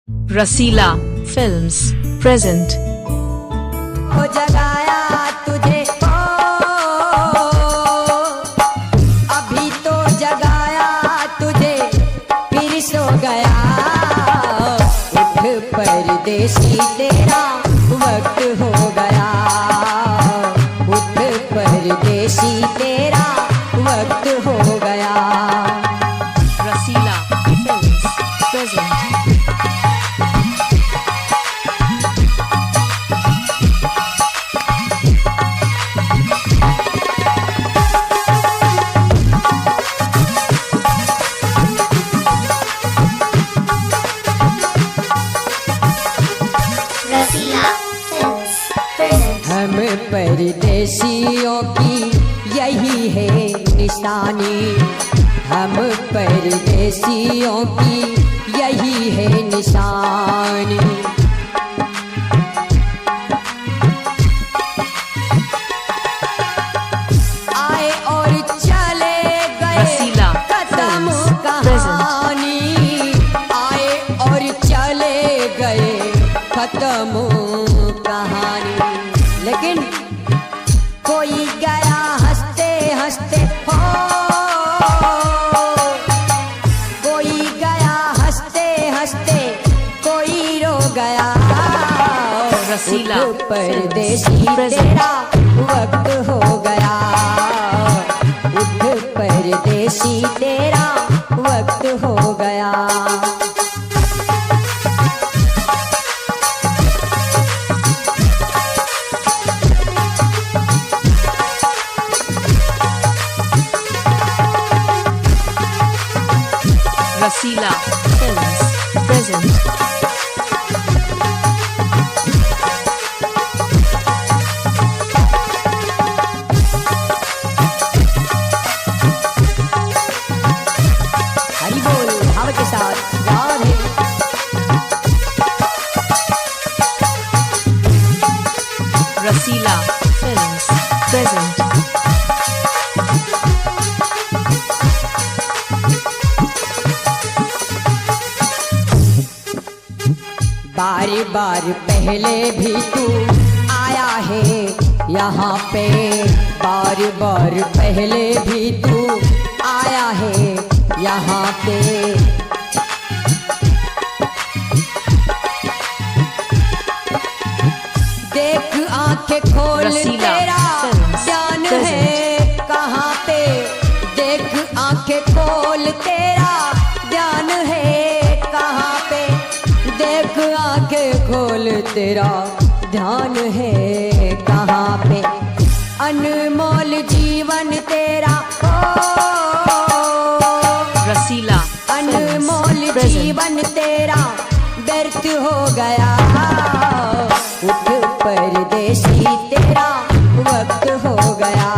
रसीला films present. हो जगाया तुझे अभी तो जगाया तुझे फिर सो गया। उठ परदेसी तेरा वक्त हो गया। उठ परदेसी तेरा वक्त हो गया। रसीला फिल्म्स प्रेजेंट। हम परदेसियों की यही है निशानी। हम परदेसियों की यही है निशानी। आए और चले गए खत्म कहानी। आए और चले गए खत्म कहानी। लेकिन कोई गया हंसते हंसते हो। कोई गया हंसते हंसते कोई रो गया। रसीला परदेसी तेरा वक्त हो गया। उठ परदेसी तेरा वक्त हो गया। रसीला फिल्म्स प्रेजेंट। हरि बोल भाव के साथ याद है। रसीला फिल्म्स प्रेजेंट। बार बार पहले भी तू आया है यहाँ पे। बार बार पहले भी तू आया है यहाँ पे। देख आंखें खोल तेरा ध्यान है कहाँ पे। देख आंखें खोल तेरा ध्यान है कहाँ पे। देख आंखें खोल तेरा ध्यान है कहाँ पे। अनमोल जीवन तेरा रसीला अनमोल जीवन तेरा व्यर्थ हो गया। उठ परदेसी तेरा वक्त हो गया।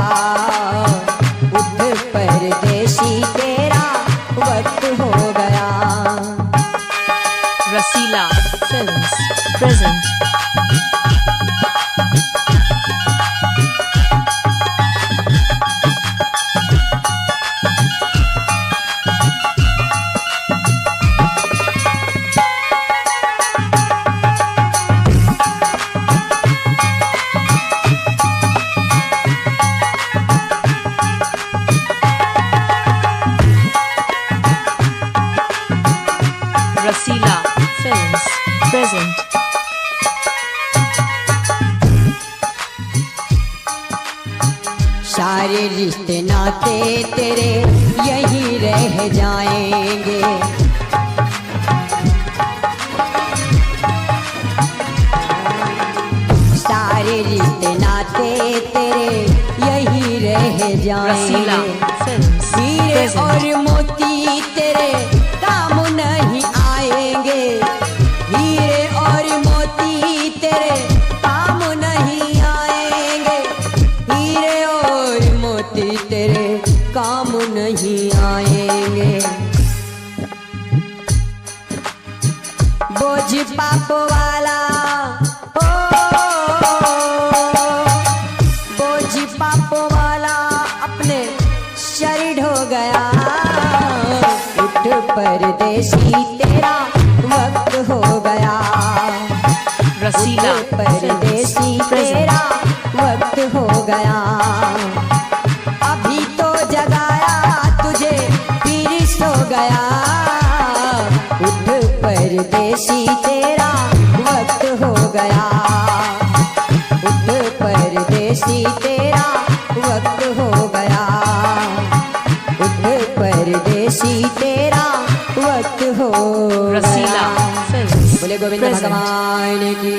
उठ परदेसी तेरा वक्त हो गया। रसीला फिल्म्स प्रेजेंट। रसीला फिल्म्स प्रेजेंट। सारे रिश्ते नाते तेरे यहीं रह जाएंगे। सारे रिश्ते नाते तेरे यहीं रह रसीला जाएंगे। फिल्म्स हीरे और प्रेजेंट। मोती तेरे काम नहीं आएंगे। हीरे और मोती तेरे काम नहीं आएंगे। हीरे और मोती तेरे काम नहीं आएंगे। बोझ पाप वाला हो। बोझ पाप वाला अपने शरीर हो गया। उठ परदेसी तेरा वक्त हो रसीला परदेसी फिल्म्स तेरा प्रेजेंट वक्त हो गया। अभी तो जगाया तुझे फिर सो गया। उठ परदेसी तेरा वक्त हो गया। उठ परदेसी तेरा वक्त हो गया। उठ परदेसी तेरा वक्त हो रसीला गया। फिल्म्स बोले गोविंद प्रेजेंट भगवान की।